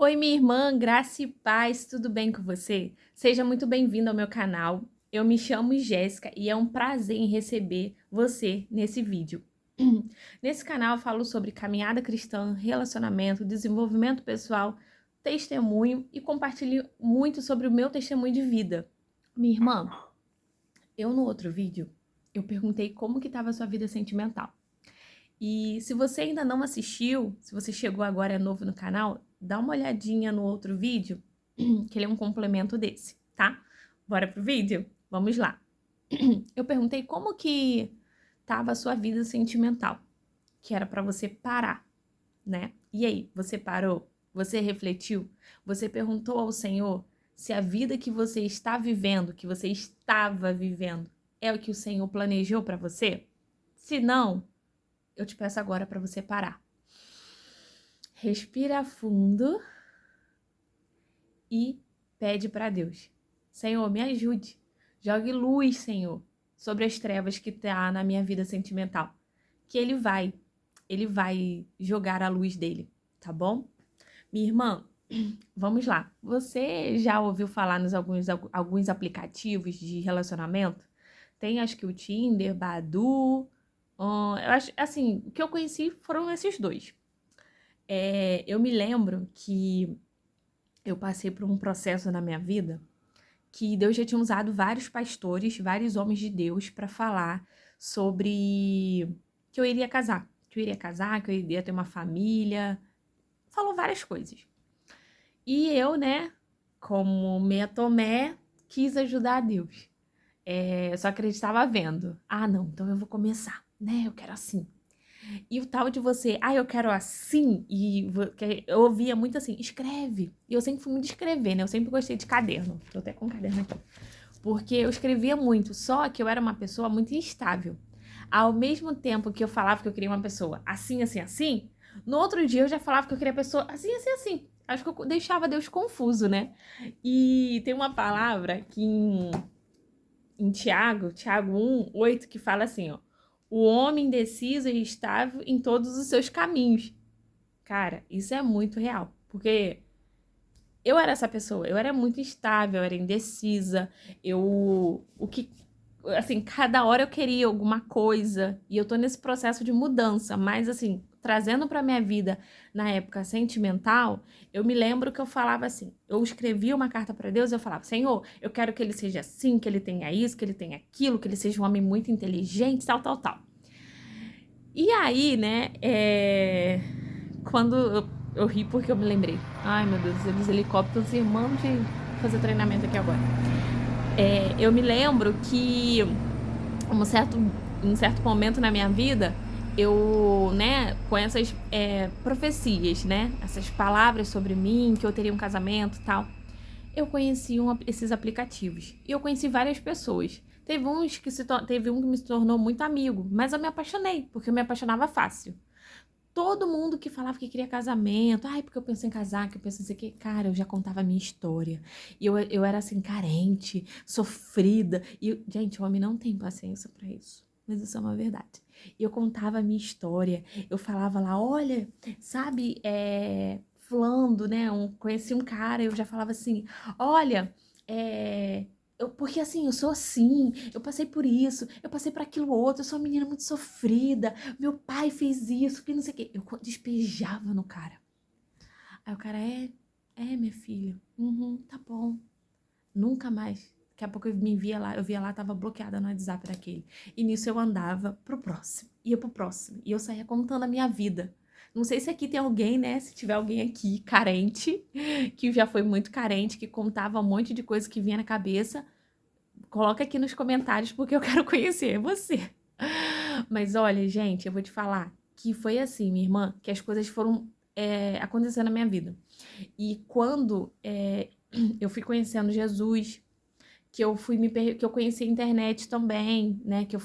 Oi, minha irmã, graça e paz, tudo bem com você? Seja muito bem-vindo ao meu canal. Eu me chamo Jéssica e é um prazer em receber você nesse vídeo. Nesse canal eu falo sobre caminhada cristã, relacionamento, desenvolvimento pessoal, testemunho e compartilho muito sobre o meu testemunho de vida. Minha irmã, eu no outro vídeo, eu perguntei como que estava a sua vida sentimental. E se você ainda não assistiu, se você chegou agora é novo no canal, dá uma olhadinha no outro vídeo, que ele é um complemento desse, tá? Bora pro vídeo? Vamos lá. Eu perguntei como que tava a sua vida sentimental, que era para você parar, né? E aí, você parou? Você refletiu? Você perguntou ao Senhor se a vida que você está vivendo, que você estava vivendo, é o que o Senhor planejou para você? Se não, eu te peço agora para você parar. Respira fundo e pede para Deus. Senhor, me ajude. Jogue luz, Senhor, sobre as trevas que tá na minha vida sentimental. Que ele vai jogar a luz dele, tá bom? Minha irmã, vamos lá. Você já ouviu falar nos alguns aplicativos de relacionamento? Tem acho que o Tinder, Badoo. Eu acho, assim, o que eu conheci foram esses dois. Eu me lembro que eu passei por um processo na minha vida que Deus já tinha usado vários pastores, vários homens de Deus para falar sobre que eu iria casar, que eu iria ter uma família, falou várias coisas. E eu, né, como meia Tomé, quis ajudar a Deus. Eu só acreditava vendo. Ah, não, então eu vou começar, né? Eu quero assim. E o tal de você, eu quero assim, que eu ouvia muito assim, escreve. E eu sempre fui muito escrever, né? Eu sempre gostei de caderno. Tô até com um caderno aqui. Porque eu escrevia muito, só que eu era uma pessoa muito instável. Ao mesmo tempo que eu falava que eu queria uma pessoa assim, assim, assim, no outro dia eu já falava que eu queria a pessoa assim, assim, assim. Acho que eu deixava Deus confuso, né? E tem uma palavra que em Tiago 1:8, que fala assim, ó. O homem indeciso e instável em todos os seus caminhos. Cara, isso é muito real. Porque eu era essa pessoa, eu era muito instável, eu era indecisa, assim, cada hora eu queria alguma coisa, e eu tô nesse processo de mudança, mas assim, trazendo pra minha vida na época sentimental, eu me lembro que eu falava assim, eu escrevia uma carta pra Deus, eu falava, Senhor, eu quero que ele seja assim, que ele tenha isso, que ele tenha aquilo, que ele seja um homem muito inteligente, tal, tal, tal. E aí, né, quando eu ri porque eu me lembrei. Ai, meu Deus, eles helicópteros irmãos de fazer treinamento aqui agora. Eu me lembro que um certo momento na minha vida, eu, né, com essas profecias, né, essas palavras sobre mim, que eu teria um casamento e tal, eu conheci esses aplicativos. E eu conheci várias pessoas. Teve um que me tornou muito amigo, mas eu me apaixonei, porque eu me apaixonava fácil. Todo mundo que falava que queria casamento, porque eu pensei em casar, que eu pensei assim, que, cara, eu já contava a minha história. E eu era assim, carente, sofrida. E, gente, o homem não tem paciência pra isso. Mas isso é uma verdade. E eu contava a minha história. Eu falava lá, olha, sabe, fulano, né? Conheci um cara, eu já falava assim, olha, porque assim, eu sou assim, eu passei por isso, eu passei por aquilo outro, eu sou uma menina muito sofrida, meu pai fez isso, que não sei o quê. Eu despejava no cara. Aí o cara, minha filha, uhum, tá bom. Nunca mais. Daqui a pouco eu via lá, tava bloqueada no WhatsApp daquele. E nisso eu andava pro próximo, ia pro próximo. E eu saía contando a minha vida. Não sei se aqui tem alguém, né? Se tiver alguém aqui carente, que já foi muito carente, que contava um monte de coisa que vinha na cabeça, coloca aqui nos comentários porque eu quero conhecer você. Mas olha, gente, eu vou te falar que foi assim, minha irmã, que as coisas foram acontecendo na minha vida. E quando eu fui conhecendo Jesus, que eu conheci a internet também, né? Que eu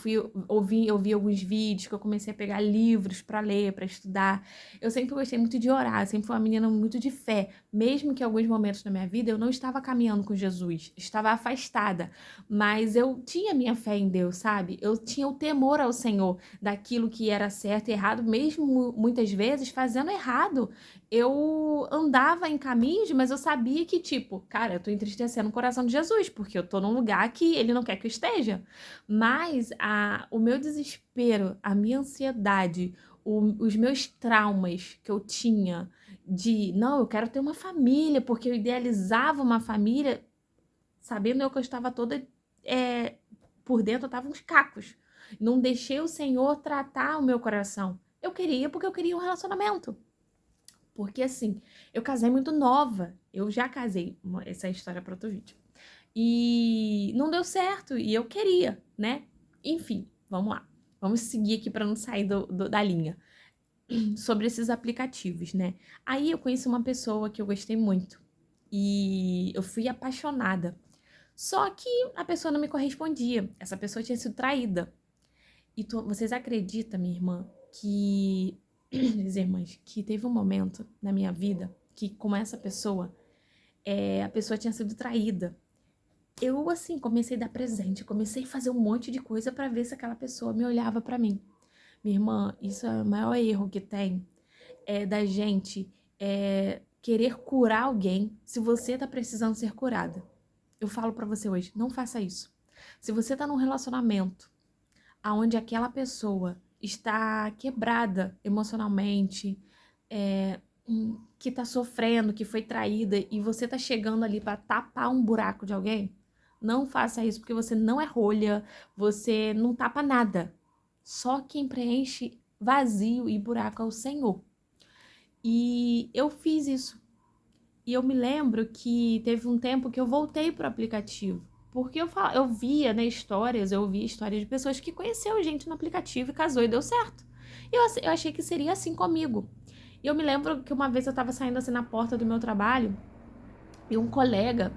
ouvi alguns vídeos, que eu comecei a pegar livros para ler, para estudar. Eu sempre gostei muito de orar, eu sempre fui uma menina muito de fé, mesmo que em alguns momentos na minha vida eu não estava caminhando com Jesus, estava afastada, mas eu tinha minha fé em Deus, sabe? Eu tinha o temor ao Senhor daquilo que era certo e errado, mesmo muitas vezes fazendo errado. eu andava em caminhos, mas eu sabia que, tipo, cara, eu tô entristecendo o coração de Jesus, porque eu tô num lugar que ele não quer que eu esteja. Mas o meu desespero, a minha ansiedade, os meus traumas que eu tinha de, não, eu quero ter uma família, porque eu idealizava uma família, sabendo eu que eu estava toda, por dentro eu tava uns cacos. Não deixei o Senhor tratar o meu coração. Eu queria porque eu queria um relacionamento. Porque assim, eu casei muito nova. Eu já casei, essa é a história para outro vídeo. E não deu certo, e eu queria, né? Enfim, vamos lá. Vamos seguir aqui para não sair da linha. Sobre esses aplicativos, né? Aí eu conheci uma pessoa que eu gostei muito. E eu fui apaixonada. Só que a pessoa não me correspondia. Essa pessoa tinha sido traída. E vocês acreditam, minha irmã, que minhas irmãs, que teve um momento na minha vida que, com essa pessoa, a pessoa tinha sido traída. Eu, assim, comecei a dar presente, comecei a fazer um monte de coisa pra ver se aquela pessoa me olhava pra mim. Minha irmã, isso é o maior erro que tem, é da gente querer curar alguém se você tá precisando ser curada. Eu falo pra você hoje, não faça isso. Se você tá num relacionamento aonde aquela pessoa está quebrada emocionalmente, que está sofrendo, que foi traída e você está chegando ali para tapar um buraco de alguém, não faça isso porque você não é rolha, você não tapa nada. Só quem preenche vazio e buraco é o Senhor. E eu fiz isso. E eu me lembro que teve um tempo que eu voltei pro aplicativo. Porque eu via, né, histórias, eu ouvia histórias de pessoas que conheceu gente no aplicativo e casou e deu certo. E eu achei que seria assim comigo. E eu me lembro que uma vez eu tava saindo assim na porta do meu trabalho e um colega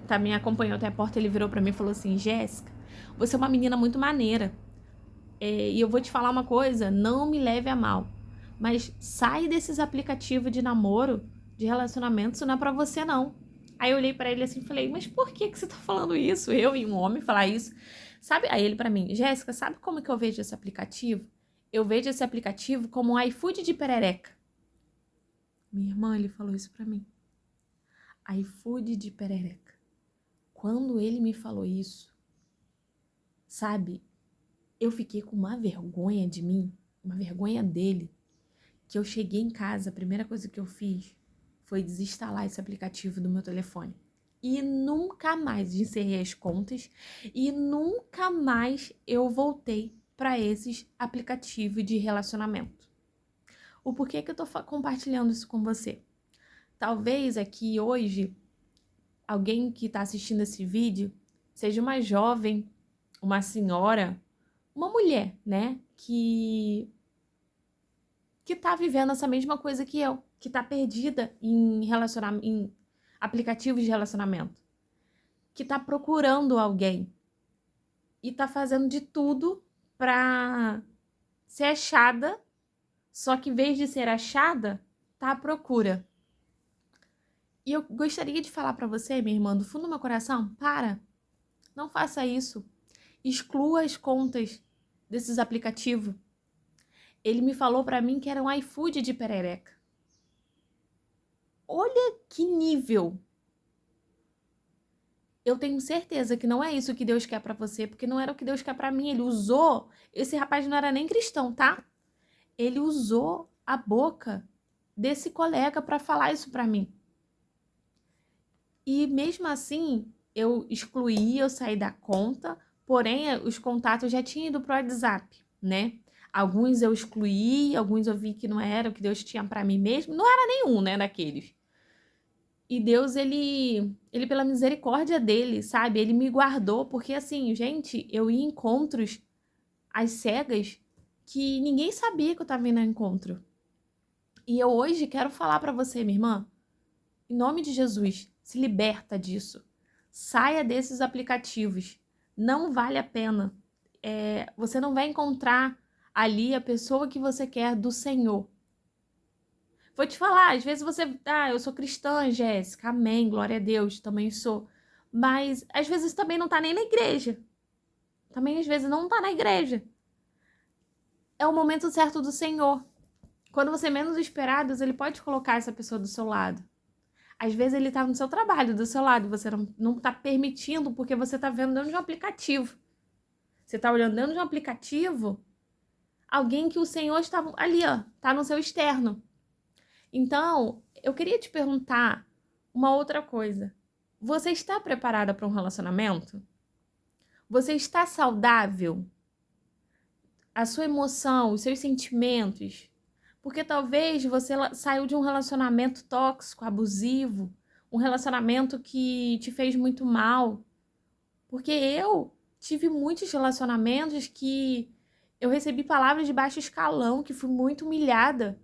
também acompanhou até a porta, ele virou pra mim e falou assim: Jéssica, você é uma menina muito maneira. E eu vou te falar uma coisa, não me leve a mal, mas sai desses aplicativos de namoro, de relacionamento, isso não é pra você não. Aí eu olhei pra ele assim e falei, mas por que você tá falando isso? Eu e um homem falar isso? Sabe? Aí ele pra mim, Jéssica, sabe como que eu vejo esse aplicativo? Eu vejo esse aplicativo como um iFood de perereca. Minha irmã, ele falou isso pra mim. iFood de perereca. Quando ele me falou isso, sabe? Eu fiquei com uma vergonha de mim, uma vergonha dele, que eu cheguei em casa, a primeira coisa que eu fiz foi desinstalar esse aplicativo do meu telefone. E nunca mais encerrei as contas e nunca mais eu voltei para esses aplicativos de relacionamento. O porquê que eu tô compartilhando isso com você? Talvez aqui hoje, alguém que está assistindo esse vídeo seja uma jovem, uma senhora, uma mulher, né, que tá vivendo essa mesma coisa que eu, que tá perdida em aplicativos de relacionamento, que tá procurando alguém e tá fazendo de tudo pra ser achada, só que em vez de ser achada, tá à procura. E eu gostaria de falar pra você, minha irmã, do fundo do meu coração, não faça isso. Exclua as contas desses aplicativos. Ele me falou pra mim que era um iFood de perereca. Olha que nível! Eu tenho certeza que não é isso que Deus quer pra você, porque não era o que Deus quer pra mim. Ele usou, esse rapaz não era nem cristão, tá? Ele usou a boca desse colega pra falar isso pra mim. E mesmo assim, eu excluí, eu saí da conta, porém os contatos já tinham ido pro WhatsApp, né? Alguns eu excluí, alguns eu vi que não era o que Deus tinha pra mim mesmo. Não era nenhum, né, daqueles. E Deus, ele pela misericórdia dele, sabe? Ele me guardou, porque assim, gente, eu ia em encontros às cegas que ninguém sabia que eu tava indo a encontro. E eu hoje quero falar pra você, minha irmã, em nome de Jesus, se liberta disso. Saia desses aplicativos. Não vale a pena. Você não vai encontrar ali a pessoa que você quer do Senhor. Vou te falar, às vezes você... eu sou cristã, Jéssica, amém, glória a Deus, também sou. Mas, às vezes, também não tá nem na igreja. Também, às vezes, não tá na igreja. É o momento certo do Senhor. Quando você menos esperar, Deus, ele pode colocar essa pessoa do seu lado. Às vezes ele tá no seu trabalho, do seu lado, você não tá permitindo porque você tá vendo dentro de um aplicativo. Você tá olhando dentro de um aplicativo, alguém que o Senhor está ali, ó, tá no seu externo. Então, eu queria te perguntar uma outra coisa. Você está preparada para um relacionamento? Você está saudável? A sua emoção, os seus sentimentos? Porque talvez você saiu de um relacionamento tóxico, abusivo, um relacionamento que te fez muito mal. Porque eu tive muitos relacionamentos que eu recebi palavras de baixo escalão, que fui muito humilhada,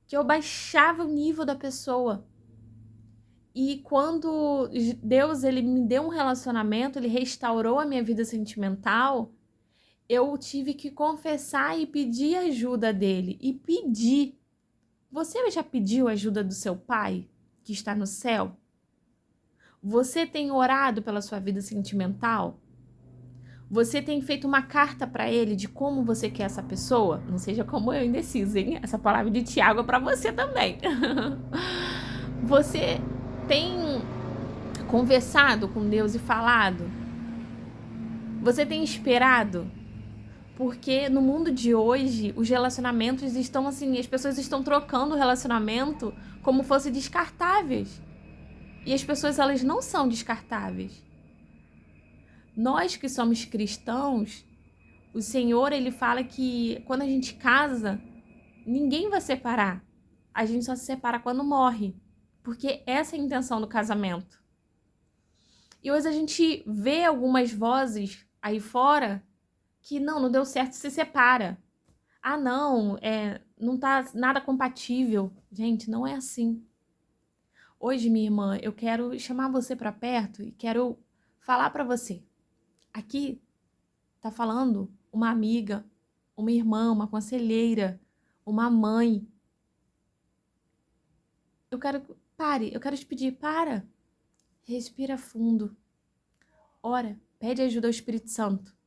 que eu baixava o nível da pessoa. E quando Deus ele me deu um relacionamento, ele restaurou a minha vida sentimental, eu tive que confessar e pedir ajuda dele. E pedir. Você já pediu ajuda do seu pai, que está no céu? Você tem orado pela sua vida sentimental? Você tem feito uma carta para ele de como você quer essa pessoa? Não seja como eu, indecisa, hein? Essa palavra de Tiago é para você também. Você tem conversado com Deus e falado? Você tem esperado? Porque no mundo de hoje, os relacionamentos estão assim, as pessoas estão trocando o relacionamento como fosse descartáveis. E as pessoas, elas não são descartáveis. Nós que somos cristãos, o Senhor, ele fala que quando a gente casa, ninguém vai separar. A gente só se separa quando morre. Porque essa é a intenção do casamento. E hoje a gente vê algumas vozes aí fora que não deu certo, se separa. Ah, não, não tá nada compatível. Gente, não é assim. Hoje, minha irmã, eu quero chamar você para perto e quero falar para você. Aqui tá falando uma amiga, uma irmã, uma conselheira, uma mãe. Eu quero te pedir, para. Respira fundo. Ora, pede ajuda ao Espírito Santo.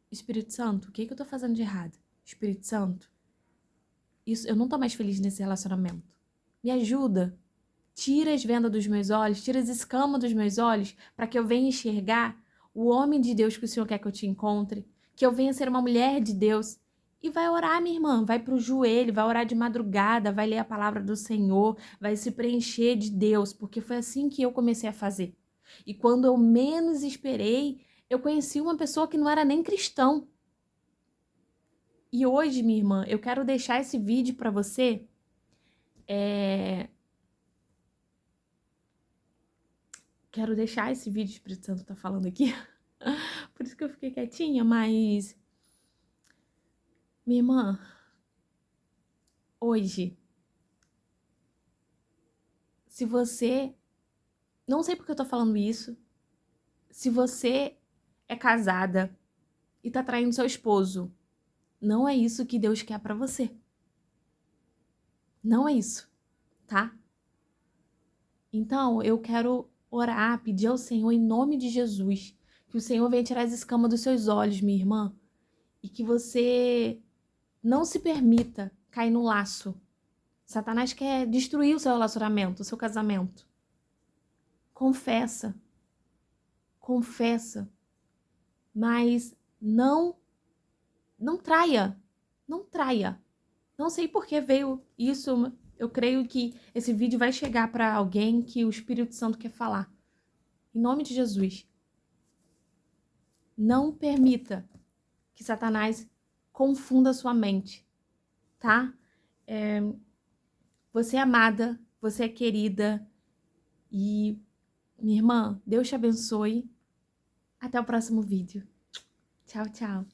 Espírito Santo, o que eu tô fazendo de errado? Espírito Santo, eu não tô mais feliz nesse relacionamento. Me ajuda. Tira as vendas dos meus olhos, tira as escamas dos meus olhos, para que eu venha enxergar o homem de Deus que o Senhor quer que eu te encontre, que eu venha ser uma mulher de Deus. E vai orar, minha irmã, vai pro joelho, vai orar de madrugada, vai ler a palavra do Senhor, vai se preencher de Deus, porque foi assim que eu comecei a fazer. E quando eu menos esperei, eu conheci uma pessoa que não era nem cristão. E hoje, minha irmã, eu quero deixar esse vídeo para você. Quero deixar esse vídeo, o Espírito Santo tá falando aqui. Por isso que eu fiquei quietinha, mas... Minha irmã, hoje, se você... Não sei porque eu tô falando isso. Se você é casada e tá traindo seu esposo, não é isso que Deus quer pra você. Não é isso, tá? Então, eu quero orar, pedir ao Senhor em nome de Jesus, que o Senhor venha tirar as escamas dos seus olhos, minha irmã, e que você não se permita cair no laço. Satanás quer destruir o seu relacionamento, o seu casamento. Confessa, mas não traia, não traia. Não sei por que veio isso, eu creio que esse vídeo vai chegar para alguém que o Espírito Santo quer falar. Em nome de Jesus. Não permita que Satanás confunda a sua mente, tá? Você é amada, você é querida e, minha irmã, Deus te abençoe. Até o próximo vídeo. Tchau, tchau.